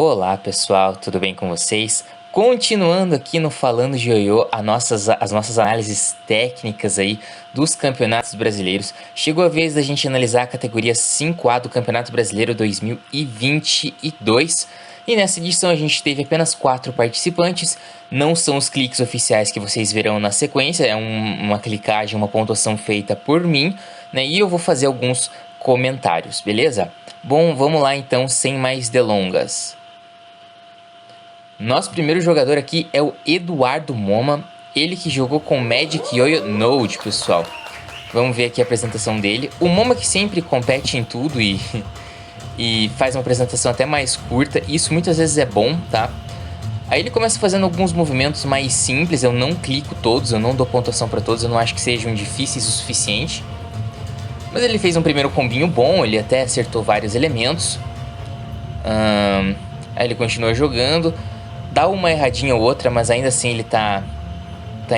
Olá pessoal, tudo bem com vocês? Continuando aqui no Falando de Ioiô, as nossas análises técnicas aí dos campeonatos brasileiros. Chegou a vez da gente analisar a categoria 5A do Campeonato Brasileiro 2022. E nessa edição a gente teve apenas 4 participantes. Não são os cliques oficiais que vocês verão na sequência, é uma clicagem, uma pontuação feita por mim, né? E eu vou fazer alguns comentários, beleza? Bom, vamos lá então, sem mais delongas. Nosso primeiro jogador aqui é o Eduardo Moma, ele que jogou com Magic Yoyo Node, pessoal. Vamos ver aqui a apresentação dele. O Moma que sempre compete em tudo e faz uma apresentação até mais curta, isso muitas vezes é bom, tá? Aí ele começa fazendo alguns movimentos mais simples, eu não clico todos, eu não dou pontuação para todos, eu não acho que sejam difíceis o suficiente. Mas ele fez um primeiro combinho bom, ele até acertou vários elementos. Aí ele continua jogando. Dá uma erradinha ou outra, mas ainda assim ele tá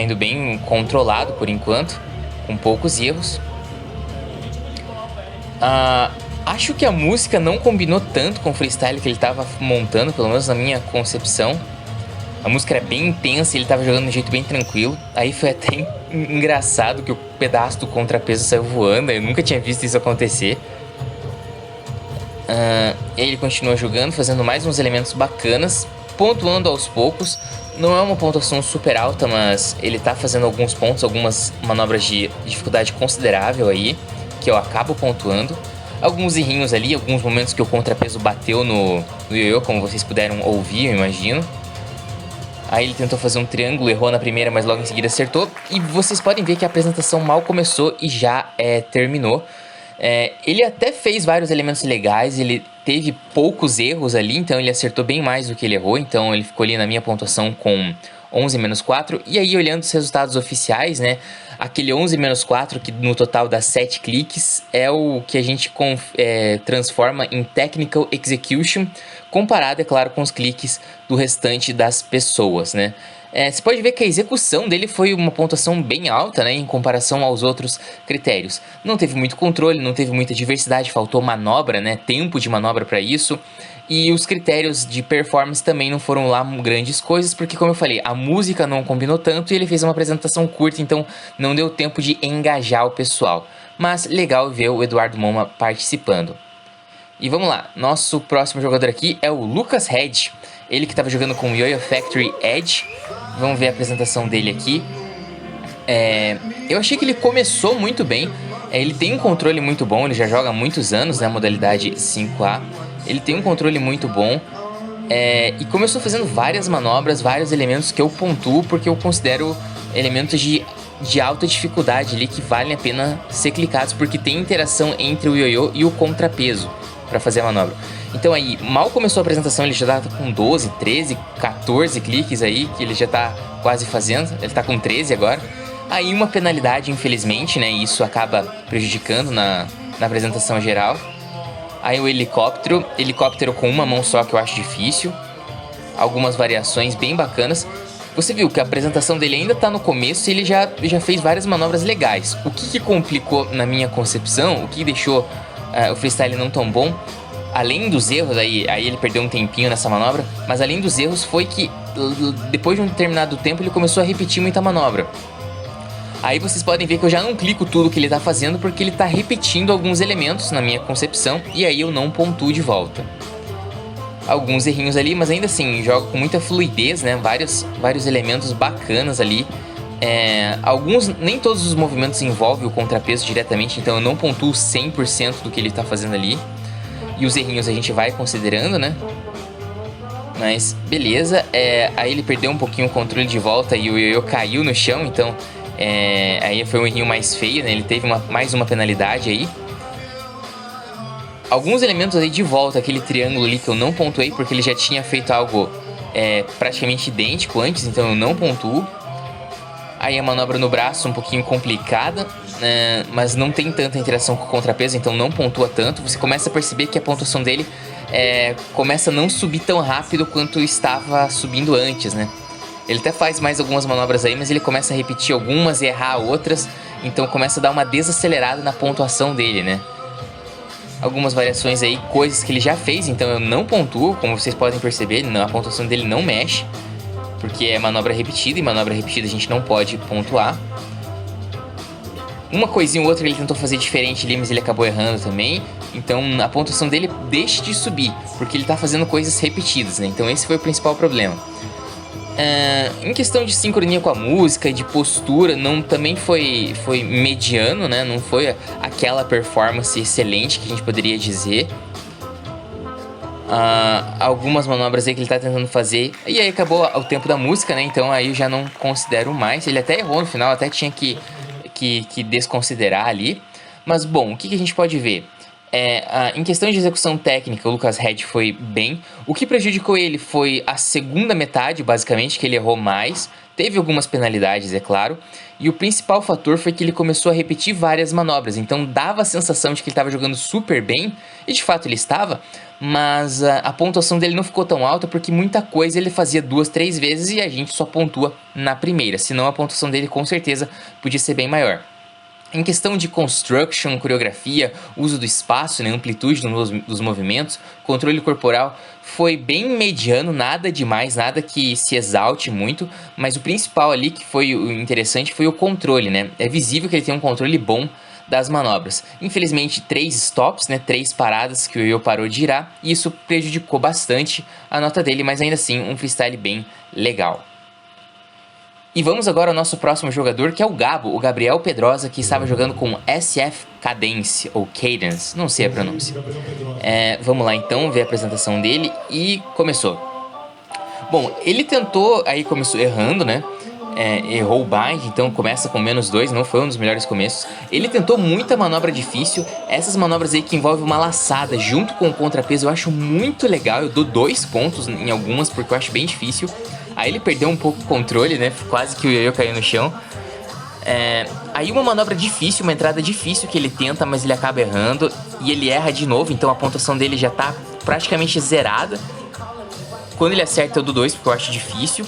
indo bem controlado por enquanto, com poucos erros. Acho que a música não combinou tanto com o freestyle que ele tava montando, pelo menos na minha concepção. A música era bem intensa e ele tava jogando de um jeito bem tranquilo. Aí foi até engraçado que o pedaço do contrapeso saiu voando, eu nunca tinha visto isso acontecer. Ele continua jogando, fazendo mais uns elementos bacanas, pontuando aos poucos. Não é uma pontuação super alta, mas ele tá fazendo alguns pontos, algumas manobras de dificuldade considerável aí, que eu acabo pontuando. Alguns errinhos ali, alguns momentos que o contrapeso bateu no ioiô, como vocês puderam ouvir, eu imagino. Aí ele tentou fazer um triângulo, errou na primeira, mas logo em seguida acertou. E vocês podem ver que a apresentação mal começou e já terminou. Ele até fez vários elementos legais, ele teve poucos erros ali, então ele acertou bem mais do que ele errou, então ele ficou ali na minha pontuação com 11-4, e aí olhando os resultados oficiais, né, aquele 11-4 que no total dá 7 cliques é o que a gente transforma em Technical Execution, comparado, é claro, com os cliques do restante das pessoas, né. Você pode ver que a execução dele foi uma pontuação bem alta, né, em comparação aos outros critérios. Não teve muito controle, não teve muita diversidade, faltou manobra, né, tempo de manobra para isso. E os critérios de performance também não foram lá grandes coisas, porque como eu falei, a música não combinou tanto e ele fez uma apresentação curta, então não deu tempo de engajar o pessoal. Mas legal ver o Eduardo Moma participando. E vamos lá, nosso próximo jogador aqui é o Lucas Red, ele que estava jogando com o Yoyo Factory Edge. Vamos ver a apresentação dele aqui. Eu achei que ele começou muito bem, ele tem um controle muito bom, ele já joga há muitos anos na modalidade 5A. Ele tem um controle muito bom e começou fazendo várias manobras, vários elementos que eu pontuo porque eu considero elementos de alta dificuldade ali que valem a pena ser clicados porque tem interação entre o ioiô e o contrapeso para fazer a manobra. Então aí, mal começou a apresentação, ele já tá com 12, 13, 14 cliques aí, que ele já tá quase fazendo, ele tá com 13 agora. Aí uma penalidade, infelizmente, né, isso acaba prejudicando na apresentação geral. Aí o helicóptero com uma mão só que eu acho difícil. Algumas variações bem bacanas. Você viu que a apresentação dele ainda tá no começo e ele já fez várias manobras legais. O que complicou na minha concepção, o que deixou o freestyle não tão bom, além dos erros, aí ele perdeu um tempinho nessa manobra, mas além dos erros foi que depois de um determinado tempo ele começou a repetir muita manobra. Aí vocês podem ver que eu já não clico tudo que ele tá fazendo porque ele tá repetindo alguns elementos na minha concepção e aí eu não pontuo de volta. Alguns errinhos ali, mas ainda assim, joga com muita fluidez, né? Vários elementos bacanas ali. Nem todos os movimentos envolvem o contrapeso diretamente, então eu não pontuo 100% do que ele tá fazendo ali. E os errinhos a gente vai considerando, né? Mas beleza, aí ele perdeu um pouquinho o controle de volta e o ioiô caiu no chão, então aí foi um errinho mais feio, né? Ele teve mais uma penalidade aí. Alguns elementos aí de volta, aquele triângulo ali que eu não pontuei porque ele já tinha feito algo praticamente idêntico antes, então eu não pontuo. Aí a manobra no braço um pouquinho complicada, mas não tem tanta interação com o contrapeso, então não pontua tanto. Você começa a perceber que a pontuação dele começa a não subir tão rápido quanto estava subindo antes, né? Ele até faz mais algumas manobras aí, mas ele começa a repetir algumas e errar outras, então começa a dar uma desacelerada na pontuação dele, né? algumas variações aí, coisas que ele já fez, então eu não pontuo, como vocês podem perceber, a pontuação dele não mexe, porque é manobra repetida, e manobra repetida a gente não pode pontuar. Uma coisinha ou outra ele tentou fazer diferente ali, mas ele acabou errando também, então a pontuação dele deixa de subir, porque ele tá fazendo coisas repetidas, né? Então esse foi o principal problema. Em questão de sincronia com a música e de postura, também foi mediano, né? Não foi aquela performance excelente que a gente poderia dizer. Algumas manobras aí que ele tá tentando fazer, e aí acabou o tempo da música, né? Então aí eu já não considero mais. Ele até errou no final, até tinha que desconsiderar ali. Mas bom, o que a gente pode ver? Em questão de execução técnica, o Lucas Hedge foi bem. O que prejudicou ele foi a segunda metade, basicamente, que ele errou mais. Teve algumas penalidades, é claro. E o principal fator foi que ele começou a repetir várias manobras. Então dava a sensação de que ele estava jogando super bem. E de fato ele estava. Mas a pontuação dele não ficou tão alta porque muita coisa ele fazia 2, 3 vezes e a gente só pontua na primeira. Senão a pontuação dele com certeza podia ser bem maior. Em questão de construction, coreografia, uso do espaço, né, amplitude dos movimentos, controle corporal, foi bem mediano, nada demais, nada que se exalte muito, mas o principal ali que foi o interessante foi o controle, né? É visível que ele tem um controle bom das manobras. Infelizmente 3 stops, né, 3 paradas que o Yo parou de girar, e isso prejudicou bastante a nota dele, mas ainda assim um freestyle bem legal. E vamos agora ao nosso próximo jogador, que é o Gabo, o Gabriel Pedrosa, que estava jogando com SF Cadence, ou Cadence, não sei a pronúncia. Vamos lá então, ver a apresentação dele, e começou. Bom, ele tentou, aí começou errando, né? Errou o bind, então começa com -2, não foi um dos melhores começos. Ele tentou muita manobra difícil, essas manobras aí que envolvem uma laçada junto com o contrapeso eu acho muito legal, eu dou 2 pontos em algumas porque eu acho bem difícil. Aí ele perdeu um pouco o controle, né? Quase que o Yo-Yo caiu no chão. Aí uma manobra difícil, uma entrada difícil que ele tenta, mas ele acaba errando. E ele erra de novo, então a pontuação dele já tá praticamente zerada. Quando ele acerta eu dou 2, porque eu acho difícil.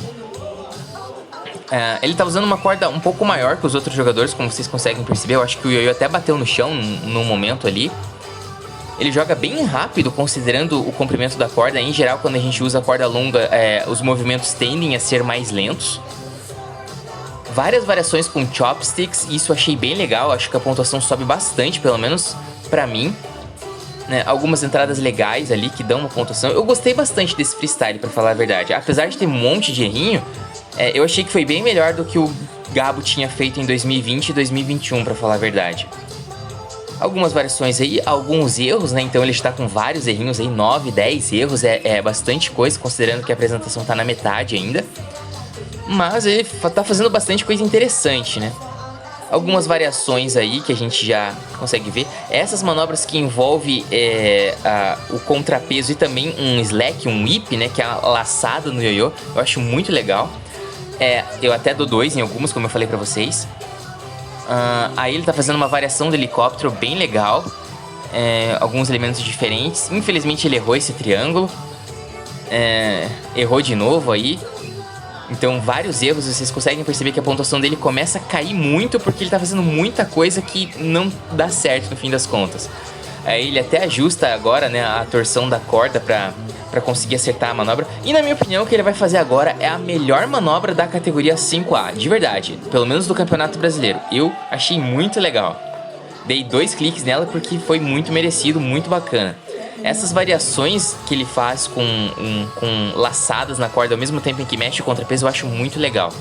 Ele tá usando uma corda um pouco maior que os outros jogadores, como vocês conseguem perceber. Eu acho que o Yo-Yo até bateu no chão num momento ali. Ele joga bem rápido, considerando o comprimento da corda. Em geral, quando a gente usa a corda longa, os movimentos tendem a ser mais lentos. Várias variações com chopsticks, isso eu achei bem legal. Acho que a pontuação sobe bastante, pelo menos pra mim. Algumas entradas legais ali que dão uma pontuação. Eu gostei bastante desse freestyle, pra falar a verdade. Apesar de ter um monte de errinho, eu achei que foi bem melhor do que o Gabo tinha feito em 2020 e 2021, pra falar a verdade. Algumas variações aí, alguns erros, né? Então ele está com vários errinhos aí, 9, 10 erros, é bastante coisa, considerando que a apresentação tá na metade ainda. Mas ele tá fazendo bastante coisa interessante, né? Algumas variações aí que a gente já consegue ver. Essas manobras que envolvem o contrapeso e também um slack, um whip, né? Que é a laçada no Yo-Yo, eu acho muito legal. Eu até dou 2 em algumas, como eu falei pra vocês. Aí ele tá fazendo uma variação do helicóptero bem legal. Alguns elementos diferentes. Infelizmente ele errou esse triângulo. Errou de novo aí. Então vários erros, vocês conseguem perceber que a pontuação dele começa a cair muito porque ele tá fazendo muita coisa que não dá certo no fim das contas. Aí ele até ajusta agora, né, a torção da corda pra conseguir acertar a manobra. E na minha opinião o que ele vai fazer agora é a melhor manobra da categoria 5A, de verdade. Pelo menos do Campeonato Brasileiro. Eu achei muito legal. Dei 2 cliques nela porque foi muito merecido, muito bacana. Essas variações que ele faz com laçadas na corda ao mesmo tempo em que mexe o contrapeso eu acho muito legal.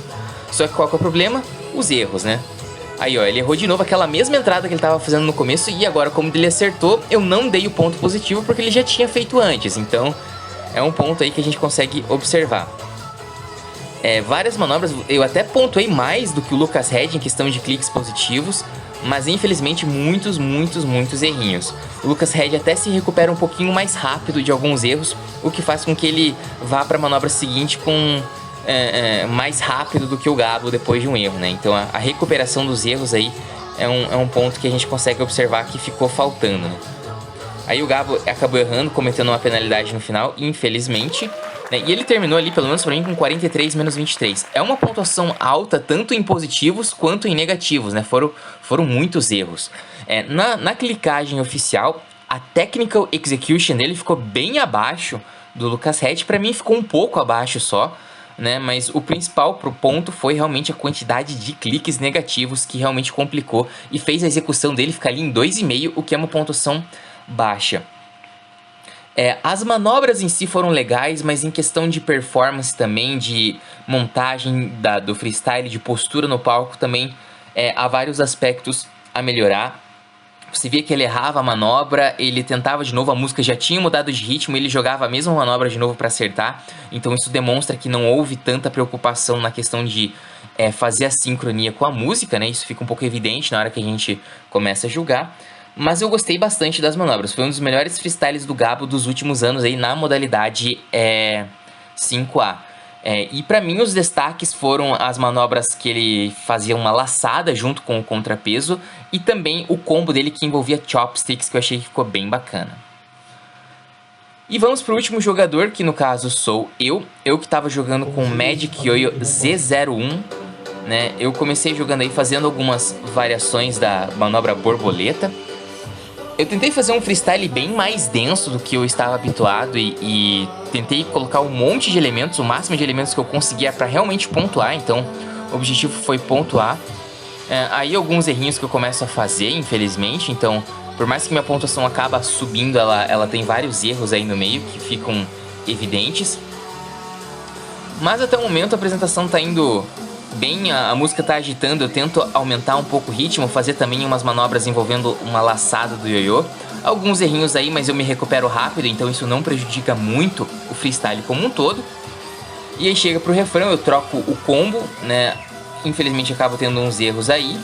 Só que qual que é o problema? Os erros, né? Aí ó, ele errou de novo aquela mesma entrada que ele estava fazendo no começo. E agora, como ele acertou, eu não dei o ponto positivo porque ele já tinha feito antes. Então é um ponto aí que a gente consegue observar. Várias manobras, eu até pontuei mais do que o Lucas Hedge em questão de cliques positivos, mas infelizmente muitos errinhos. O Lucas Hedge até se recupera um pouquinho mais rápido de alguns erros, o que faz com que ele vá para a manobra seguinte com mais rápido do que o Gabo depois de um erro, né? Então a recuperação dos erros aí é um ponto que a gente consegue observar que ficou faltando, né? Aí o Gabo acabou errando, cometendo uma penalidade no final, infelizmente, né? E ele terminou ali, pelo menos pra mim, com 43 menos 23. É uma pontuação alta, tanto em positivos quanto em negativos, né? Foram muitos erros. Na clicagem oficial, a technical execution dele ficou bem abaixo do Lucas Hatch. Pra mim ficou um pouco abaixo só, né? Mas o principal pro ponto foi realmente a quantidade de cliques negativos que realmente complicou e fez a execução dele ficar ali em 2,5, o que é uma pontuação baixa. As manobras em si foram legais, mas em questão de performance também, de montagem do freestyle, de postura no palco também, há vários aspectos a melhorar. Você via que ele errava a manobra, ele tentava de novo, a música já tinha mudado de ritmo, ele jogava a mesma manobra de novo para acertar. Então isso demonstra que não houve tanta preocupação na questão de fazer a sincronia com a música, né? Isso fica um pouco evidente na hora que a gente começa a julgar. Mas eu gostei bastante das manobras, foi um dos melhores freestyles do Gabo dos últimos anos aí na modalidade 5A. E pra mim os destaques foram as manobras que ele fazia uma laçada junto com o contrapeso e também o combo dele que envolvia chopsticks, que eu achei que ficou bem bacana. E vamos pro último jogador, que no caso sou eu que estava jogando com o Magic Yo-Yo Z01, né? Eu comecei jogando aí fazendo algumas variações da manobra borboleta. Eu tentei fazer um freestyle bem mais denso do que eu estava habituado e tentei colocar um monte de elementos, o máximo de elementos que eu conseguia para realmente pontuar, então o objetivo foi pontuar. Aí alguns errinhos que eu começo a fazer, infelizmente, então por mais que minha pontuação acaba subindo, ela tem vários erros aí no meio que ficam evidentes. Mas até o momento a apresentação tá indo bem, a música tá agitando, eu tento aumentar um pouco o ritmo, fazer também umas manobras envolvendo uma laçada do ioiô. Alguns errinhos aí, mas eu me recupero rápido, então isso não prejudica muito o freestyle como um todo. E aí chega pro refrão, eu troco o combo, né? Infelizmente acabo tendo uns erros aí.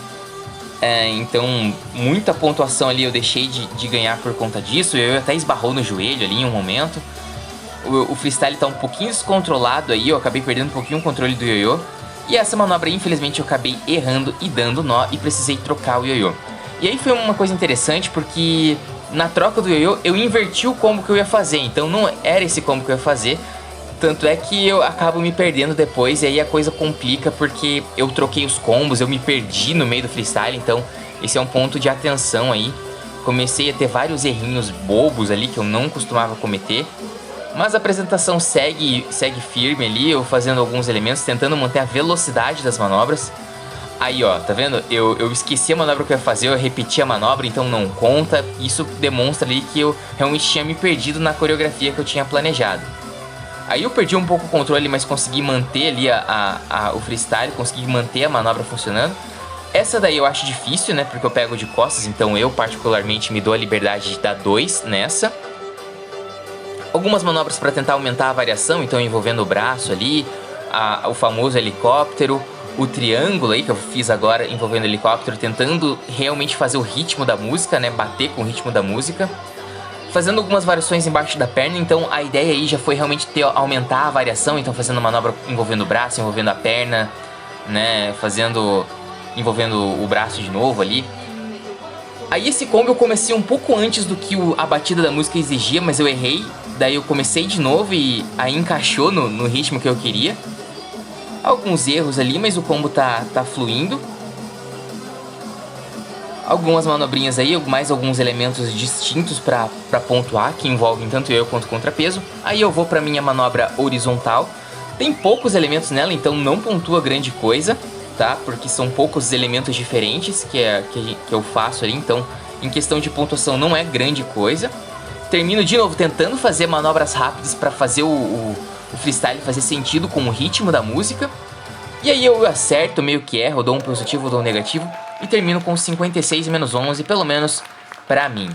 Então muita pontuação ali eu deixei de ganhar por conta disso. Eu até esbarrou no joelho ali em um momento. O freestyle tá um pouquinho descontrolado aí, eu acabei perdendo um pouquinho o controle do ioiô. E essa manobra, infelizmente, eu acabei errando e dando nó e precisei trocar o ioiô. E aí foi uma coisa interessante porque na troca do ioiô eu inverti o combo que eu ia fazer, então não era esse combo que eu ia fazer. Tanto é que eu acabo me perdendo depois e aí a coisa complica porque eu troquei os combos, eu me perdi no meio do freestyle, então esse é um ponto de atenção aí. Comecei a ter vários errinhos bobos ali que eu não costumava cometer. Mas a apresentação segue firme ali, eu fazendo alguns elementos, tentando manter a velocidade das manobras. Aí ó, tá vendo? Eu esqueci a manobra que eu ia fazer, eu repeti a manobra, então não conta. Isso demonstra ali que eu realmente tinha me perdido na coreografia que eu tinha planejado. Aí eu perdi um pouco o controle, mas consegui manter ali o freestyle, consegui manter a manobra funcionando. Essa daí eu acho difícil, né, porque eu pego de costas, então eu particularmente me dou a liberdade de dar 2 nessa. Algumas manobras para tentar aumentar a variação, então envolvendo o braço ali, o famoso helicóptero, o triângulo aí que eu fiz agora envolvendo o helicóptero, tentando realmente fazer o ritmo da música, né, bater com o ritmo da música. Fazendo algumas variações embaixo da perna, então a ideia aí já foi realmente aumentar a variação, então fazendo manobra envolvendo o braço, envolvendo a perna, né, envolvendo o braço de novo ali. Aí esse combo eu comecei um pouco antes do que a batida da música exigia, mas eu errei. Daí eu comecei de novo e aí encaixou no ritmo que eu queria. Alguns erros ali, mas o combo tá fluindo. Algumas manobrinhas aí, mais alguns elementos distintos pra pontuar, que envolvem tanto eu quanto o contrapeso. Aí eu vou pra minha manobra horizontal. Tem poucos elementos nela, então não pontua grande coisa, tá? Porque são poucos elementos diferentes que eu faço ali, então em questão de pontuação não é grande coisa. Termino de novo tentando fazer manobras rápidas para fazer o freestyle fazer sentido com o ritmo da música. E aí eu acerto, meio que erro, dou um positivo, dou um negativo e termino com 56 menos 11, pelo menos pra mim.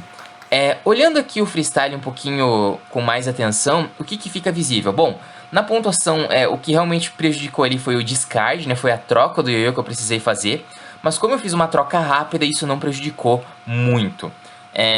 Olhando aqui o freestyle um pouquinho com mais atenção, o que fica visível? Bom, na pontuação, o que realmente prejudicou ali foi o discard, né? Foi a troca do ioiô que eu precisei fazer. Mas como eu fiz uma troca rápida, isso não prejudicou muito.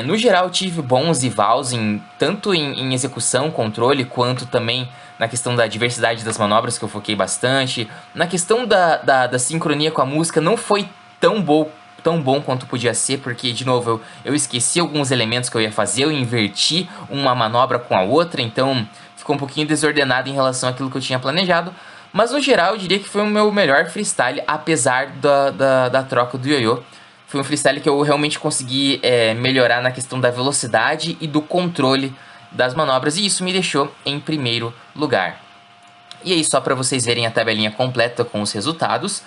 No geral, eu tive bons evals tanto em execução, controle, quanto também na questão da diversidade das manobras, que eu foquei bastante. Na questão da sincronia com a música, não foi tão bom quanto podia ser, porque, de novo, eu esqueci alguns elementos que eu ia fazer, eu inverti uma manobra com a outra, então ficou um pouquinho desordenado em relação àquilo que eu tinha planejado. Mas, no geral, eu diria que foi o meu melhor freestyle, apesar da troca do ioiô. foi um freestyle que eu realmente consegui melhorar na questão da velocidade e do controle das manobras, e isso me deixou em primeiro lugar. E aí, só para vocês verem a tabelinha completa com os resultados,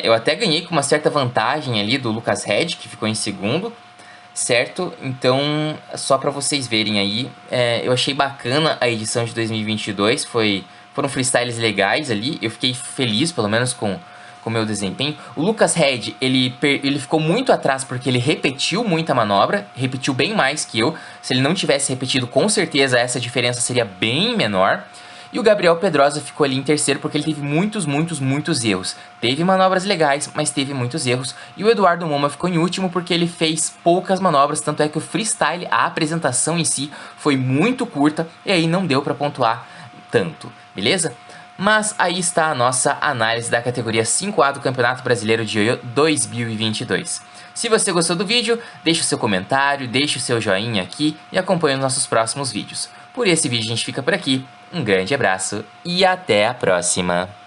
eu até ganhei com uma certa vantagem ali do Lucas Red, que ficou em segundo, certo? Então, só para vocês verem aí, eu achei bacana a edição de 2022, foram freestyles legais ali, eu fiquei feliz, pelo menos, com o meu desempenho. O Lucas Red, ele ficou muito atrás porque ele repetiu muita manobra, repetiu bem mais que eu. Se ele não tivesse repetido, com certeza essa diferença seria bem menor. E o Gabriel Pedrosa ficou ali em terceiro porque ele teve muitos erros. Teve manobras legais, mas teve muitos erros. E o Eduardo Moma ficou em último porque ele fez poucas manobras, tanto é que o freestyle, a apresentação em si, foi muito curta e aí não deu para pontuar tanto, beleza? Mas aí está a nossa análise da categoria 5A do Campeonato Brasileiro de Ioiô 2022. Se você gostou do vídeo, deixe o seu comentário, deixe o seu joinha aqui e acompanhe os nossos próximos vídeos. Por esse vídeo a gente fica por aqui, um grande abraço e até a próxima!